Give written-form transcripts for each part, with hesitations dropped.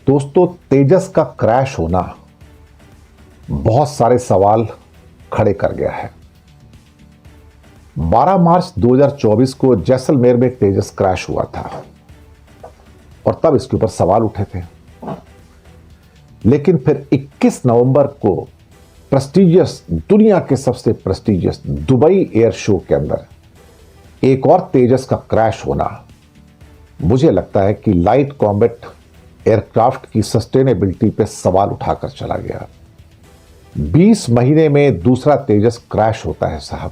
दोस्तों, तेजस का क्रैश होना बहुत सारे सवाल खड़े कर गया है। 12 मार्च 2024 को जैसलमेर में तेजस क्रैश हुआ था और तब इसके ऊपर सवाल उठे थे। लेकिन फिर 21 नवंबर को प्रेस्टिजियस, दुनिया के सबसे प्रेस्टिजियस दुबई एयर शो के अंदर एक और तेजस का क्रैश होना मुझे लगता है कि लाइट कॉम्बैट एयरक्राफ्ट की सस्टेनेबिलिटी पे सवाल उठाकर चला गया। 20 महीने में दूसरा तेजस क्रैश होता है साहब,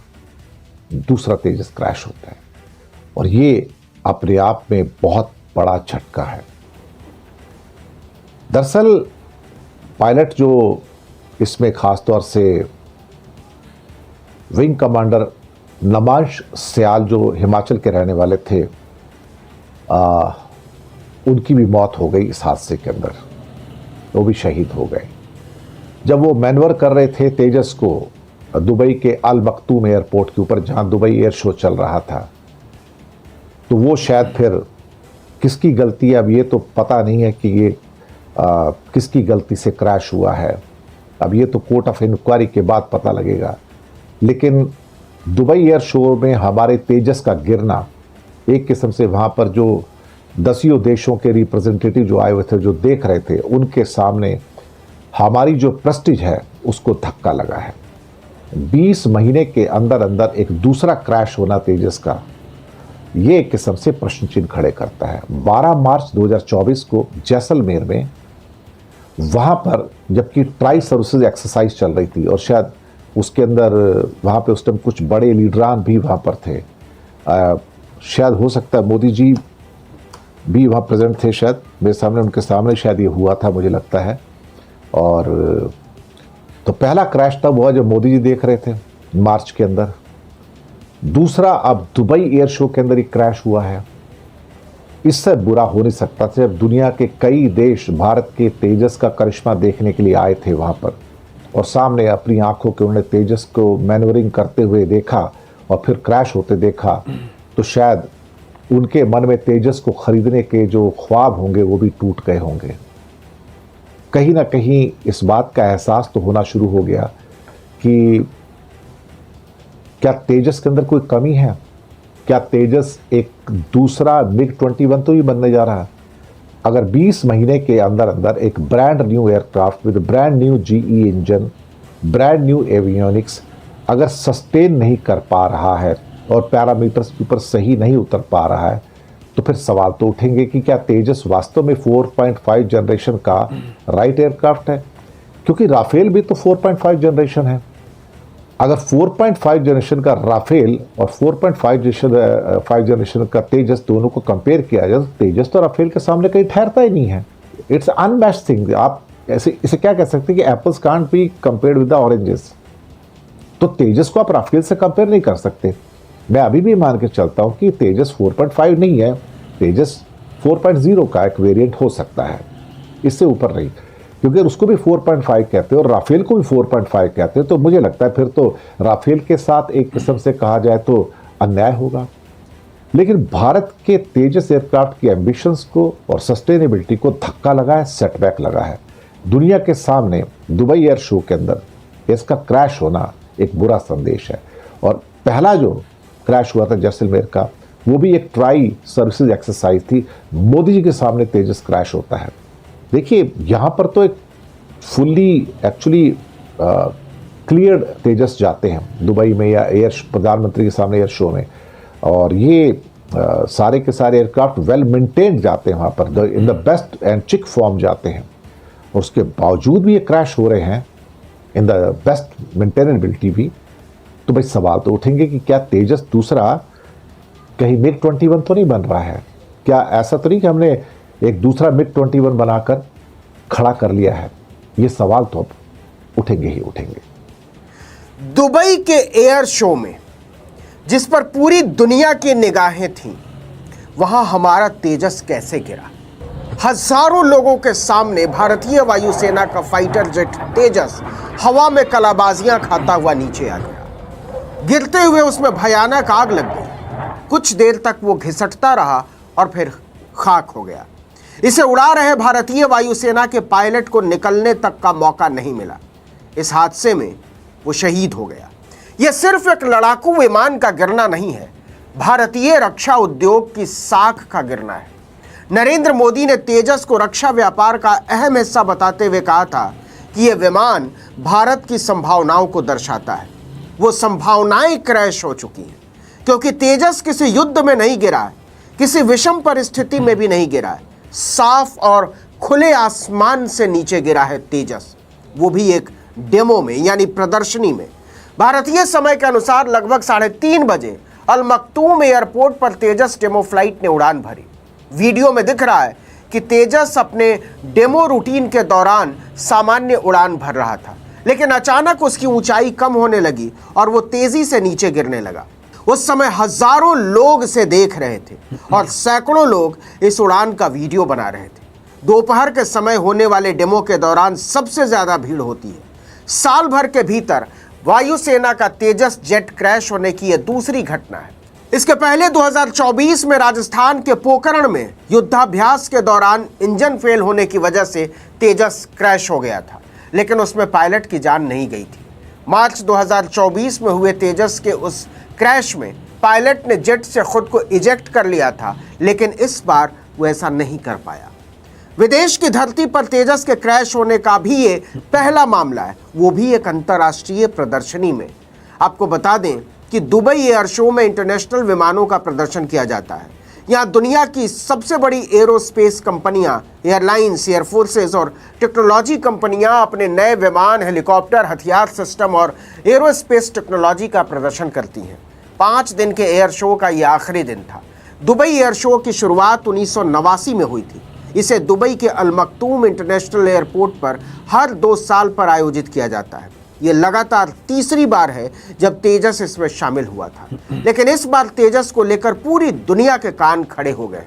दूसरा तेजस क्रैश होता है और ये अपने आप में बहुत बड़ा झटका है। दरअसल पायलट जो इसमें खासतौर से विंग कमांडर नमांश सयाल जो हिमाचल के रहने वाले थे, उनकी भी मौत हो गई इस हादसे के अंदर, वो भी शहीद हो गए। जब वो मैनवर कर रहे थे तेजस को दुबई के अल मखतूम एयरपोर्ट के ऊपर, जहां दुबई एयर शो चल रहा था, तो वो शायद फिर किसकी गलती है अब ये तो पता नहीं है कि ये किसकी गलती से क्रैश हुआ है। अब ये तो कोर्ट ऑफ इंक्वायरी के बाद पता लगेगा। लेकिन दुबई एयर शो में हमारे तेजस का गिरना एक किस्म से वहाँ पर जो 10 देशों के रिप्रेजेंटेटिव जो आए हुए थे, जो देख रहे थे, उनके सामने हमारी जो प्रेस्टीज है उसको धक्का लगा है। 20 महीने के अंदर अंदर एक दूसरा क्रैश होना तेजस का, ये एक किस्म से प्रश्न चिन्ह खड़े करता है। 12 मार्च 2024 को जैसलमेर में, वहाँ पर जबकि ट्राई सर्विसेज एक्सरसाइज चल रही थी और शायद उसके अंदर वहाँ पे उस टाइम कुछ बड़े लीडरान भी वहाँ पर थे, शायद हो सकता है मोदी जी भी वहाँ प्रेजेंट थे, शायद मेरे सामने, उनके सामने शायद ये हुआ था मुझे लगता है। और तो पहला क्रैश तब हुआ जब मोदी जी देख रहे थे मार्च के अंदर। दूसरा अब दुबई एयर शो के अंदर ही क्रैश हुआ है। इससे बुरा हो नहीं सकता था जब दुनिया के कई देश भारत के तेजस का करिश्मा देखने के लिए आए थे वहाँ पर, और सामने अपनी आंखों के उन्होंने तेजस को मैनवरिंग करते हुए देखा और फिर क्रैश होते देखा, तो शायद उनके मन में तेजस को खरीदने के जो ख्वाब होंगे वो भी टूट गए होंगे। कहीं ना कहीं इस बात का एहसास तो होना शुरू हो गया कि क्या तेजस के अंदर कोई कमी है, क्या तेजस एक दूसरा MiG-21 तो ही बनने जा रहा है। अगर 20 महीने के अंदर अंदर एक brand new aircraft with brand new GE engine, brand new avionics अगर सस्टेन नहीं कर पा रहा है और पैरामीटर्स के ऊपर सही नहीं उतर पा रहा है, तो फिर सवाल तो उठेंगे कि क्या तेजस वास्तव में 4.5 जनरेशन का राइट एयरक्राफ्ट है। क्योंकि राफेल भी तो 4.5 जनरेशन है। अगर 4.5 जनरेशन का राफेल और 4.5 जनरेशन का तेजस दोनों को कंपेयर किया जाए तो तेजस तो राफेल के सामने कहीं ठहरता ही नहीं है। It's unmatched thing. आप ऐसे इसे क्या कह सकते हैं कि apples can't be compared with the oranges. तो तेजस को आप राफेल से कंपेयर नहीं कर सकते। मैं अभी भी मान के चलता हूं कि तेजस 4.5 नहीं है, तेजस 4.0 का एक वेरिएंट हो सकता है, इससे ऊपर नहीं। क्योंकि उसको भी 4.5 कहते हैं और राफेल को भी 4.5 कहते हैं, तो मुझे लगता है फिर तो राफेल के साथ एक किस्म से कहा जाए तो अन्याय होगा। लेकिन भारत के तेजस एयरक्राफ्ट की एम्बिशंस को और सस्टेनेबिलिटी को धक्का लगा है, सेटबैक लगा है। दुनिया के सामने दुबई एयर शो के अंदर इसका क्रैश होना एक बुरा संदेश है। और पहला जो क्रैश हुआ था जैसलमेर का, वो भी एक ट्राई सर्विसेज एक्सरसाइज थी। मोदी जी के सामने तेजस क्रैश होता है। देखिए, यहाँ पर तो एक फुल्ली एक्चुअली क्लियर तेजस जाते हैं दुबई में या प्रधानमंत्री के सामने एयर शो में, और ये सारे के सारे एयरक्राफ्ट वेल मेंटेन्ड जाते हैं वहाँ पर, इन द बेस्ट एंड चिक फॉर्म जाते हैं, और उसके बावजूद भी ये क्रैश हो रहे हैं इन द बेस्ट मेंटेनेबिलिटी भी। तो भाई सवाल तो उठेंगे कि क्या तेजस दूसरा कहीं MiG-21 तो नहीं बन रहा है? क्या ऐसा तो नहीं कि हमने एक दूसरा MiG-21 बनाकर खड़ा कर लिया है? ये सवाल तो अब उठेंगे ही उठेंगे। दुबई के एयर शो में जिस पर पूरी दुनिया की निगाहें थीं, वहां हमारा तेजस कैसे गिरा? हजारों लोगों के सामने भारतीय वायुसेना का फाइटर जेट तेजस हवा में कलाबाजियां खाता हुआ नीचे आ गया। गिरते हुए उसमें भयानक आग लग गई। कुछ देर तक वो घिसटता रहा और फिर खाक हो गया। इसे उड़ा रहे भारतीय वायुसेना के पायलट को निकलने तक का मौका नहीं मिला। इस हादसे में वो शहीद हो गया। यह सिर्फ एक लड़ाकू विमान का गिरना नहीं है, भारतीय रक्षा उद्योग की साख का गिरना है। नरेंद्र मोदी ने तेजस को रक्षा व्यापार का अहम हिस्सा बताते हुए कहा था कि यह विमान भारत की संभावनाओं को दर्शाता है। वो संभावनाएं क्रैश हो चुकी हैं, क्योंकि तेजस किसी युद्ध में नहीं गिरा है, किसी विषम परिस्थिति में भी नहीं गिरा है। साफ और खुले आसमान से नीचे गिरा है तेजस, वो भी एक डेमो में, यानी प्रदर्शनी में। भारतीय समय के अनुसार लगभग 3:30 बजे अल मक्तूम एयरपोर्ट पर तेजस डेमो फ्लाइट ने उड़ान भरी। वीडियो में दिख रहा है कि तेजस अपने डेमो रूटीन के दौरान सामान्य उड़ान भर रहा था, लेकिन अचानक उसकी ऊंचाई कम होने लगी और वो तेजी से नीचे गिरने लगा। उस समय हजारों लोग इसे देख रहे थे और सैकड़ों लोग इस उड़ान का वीडियो बना रहे थे। दोपहर के समय होने वाले डेमो के दौरान सबसे ज्यादा भीड़ होती है। साल भर के भीतर वायुसेना का तेजस जेट क्रैश होने की यह दूसरी घटना है। इसके पहले 2024 में राजस्थान के पोखरण में युद्धाभ्यास के दौरान इंजन फेल होने की वजह से तेजस क्रैश हो गया था, लेकिन उसमें पायलट की जान नहीं गई थी। मार्च 2024 में हुए तेजस के उस क्रैश में पायलट ने जेट से खुद को इजेक्ट कर लिया था, लेकिन इस बार वो ऐसा नहीं कर पाया। विदेश की धरती पर तेजस के क्रैश होने का भी ये पहला मामला है, वो भी एक अंतर्राष्ट्रीय प्रदर्शनी में। आपको बता दें कि दुबई एयर शो में इंटरनेशनल विमानों का प्रदर्शन किया जाता है। यहाँ दुनिया की सबसे बड़ी एरोस्पेस कंपनियां, एयरलाइंस, एयरफोर्सेस और टेक्नोलॉजी कंपनियां अपने नए विमान, हेलीकॉप्टर, हथियार सिस्टम और एरोस्पेस टेक्नोलॉजी का प्रदर्शन करती हैं। 5 दिन के एयर शो का यह आखिरी दिन था। दुबई एयर शो की शुरुआत 1989 में हुई थी। इसे दुबई के अल मक्तूम इंटरनेशनल एयरपोर्ट पर हर 2 साल पर आयोजित किया जाता है। ये लगातार तीसरी बार है जब तेजस इसमें शामिल हुआ था, लेकिन इस बार तेजस को लेकर पूरी दुनिया के कान खड़े हो गए।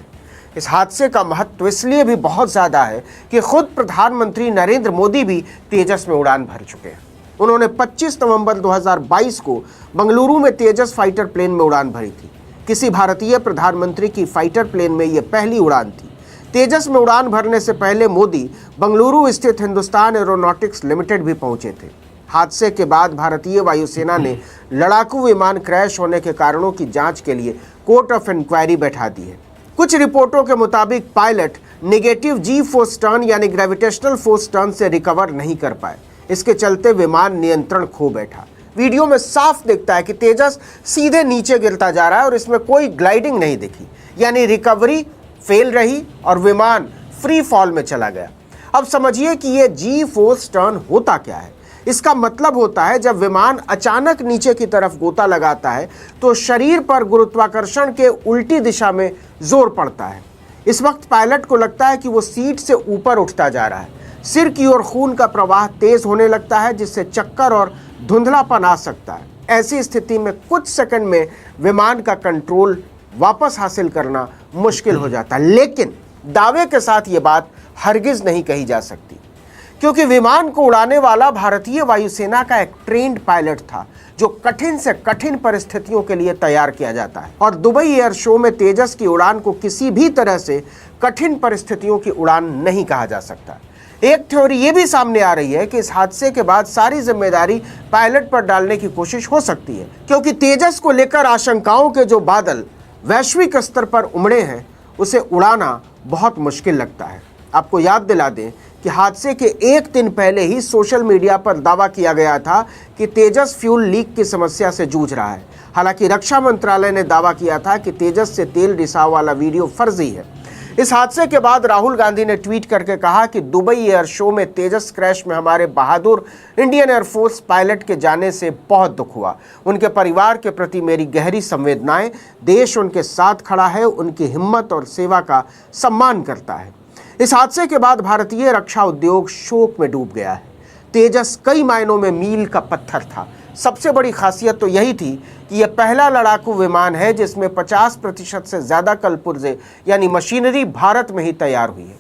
इस हादसे का महत्व इसलिए भी बहुत ज़्यादा है कि खुद प्रधानमंत्री नरेंद्र मोदी भी तेजस में उड़ान भर चुके हैं। उन्होंने 25 नवंबर 2022 को बंगलुरु में तेजस फाइटर प्लेन में उड़ान भरी थी। किसी भारतीय प्रधानमंत्री की फाइटर प्लेन में यह पहली उड़ान थी। तेजस में उड़ान भरने से पहले मोदी बंगलुरु स्थित हिंदुस्तान एरोनॉटिक्स लिमिटेड भी पहुंचे थे। हादसे के बाद भारतीय वायुसेना ने लड़ाकू विमान क्रैश होने के कारणों की जांच के लिए कोर्ट ऑफ इंक्वायरी बैठा दी है। कुछ रिपोर्टों के मुताबिक पायलट नेगेटिव जी फोर्स टर्न यानी ग्रेविटेशनल फोर्स टर्न से रिकवर नहीं कर पाए। इसके चलते विमान नियंत्रण खो बैठा। वीडियो में साफ दिखता है कि तेजस सीधे नीचे गिरता जा रहा है और इसमें कोई ग्लाइडिंग नहीं दिखी, यानी रिकवरी फेल रही और विमान फ्री फॉल में चला गया। अब समझिए कि यह जी फोर्स टर्न होता क्या है। इसका मतलब होता है जब विमान अचानक नीचे की तरफ गोता लगाता है तो शरीर पर गुरुत्वाकर्षण के उल्टी दिशा में जोर पड़ता है। इस वक्त पायलट को लगता है कि वो सीट से ऊपर उठता जा रहा है। सिर की ओर खून का प्रवाह तेज होने लगता है, जिससे चक्कर और धुंधलापन आ सकता है। ऐसी स्थिति में कुछ सेकंड में विमान का कंट्रोल वापस हासिल करना मुश्किल हो जाता है। लेकिन दावे के साथ ये बात हरगिज नहीं कही जा सकती, क्योंकि विमान को उड़ाने वाला भारतीय वायुसेना का एक ट्रेंड पायलट था, जो कठिन से कठिन परिस्थितियों के लिए तैयार किया जाता है। और दुबई एयर शो में तेजस की उड़ान को किसी भी तरह से कठिन परिस्थितियों की उड़ान नहीं कहा जा सकता। एक थ्योरी ये भी सामने आ रही है कि इस हादसे के बाद सारी जिम्मेदारी पायलट पर डालने की कोशिश हो सकती है, क्योंकि तेजस को लेकर आशंकाओं के जो बादल वैश्विक स्तर पर उमड़े हैं, उसे उड़ाना बहुत मुश्किल लगता है। आपको याद दिला दें कि हादसे के एक दिन पहले ही सोशल मीडिया पर दावा किया गया था कि तेजस फ्यूल लीक की समस्या से जूझ रहा है। हालांकि रक्षा मंत्रालय ने दावा किया था कि तेजस से तेल रिसाव वाला वीडियो फर्जी है। इस हादसे के बाद राहुल गांधी ने ट्वीट करके कहा कि दुबई एयर शो में तेजस क्रैश में हमारे बहादुर इंडियन एयरफोर्स पायलट के जाने से बहुत दुख हुआ। उनके परिवार के प्रति मेरी गहरी संवेदनाएं। देश उनके साथ खड़ा है, उनकी हिम्मत और सेवा का सम्मान करता है। इस हादसे के बाद भारतीय रक्षा उद्योग शोक में डूब गया है। तेजस कई मायनों में मील का पत्थर था। सबसे बड़ी खासियत तो यही थी कि यह पहला लड़ाकू विमान है जिसमें 50% से ज़्यादा कलपुर्जे यानी मशीनरी भारत में ही तैयार हुई है।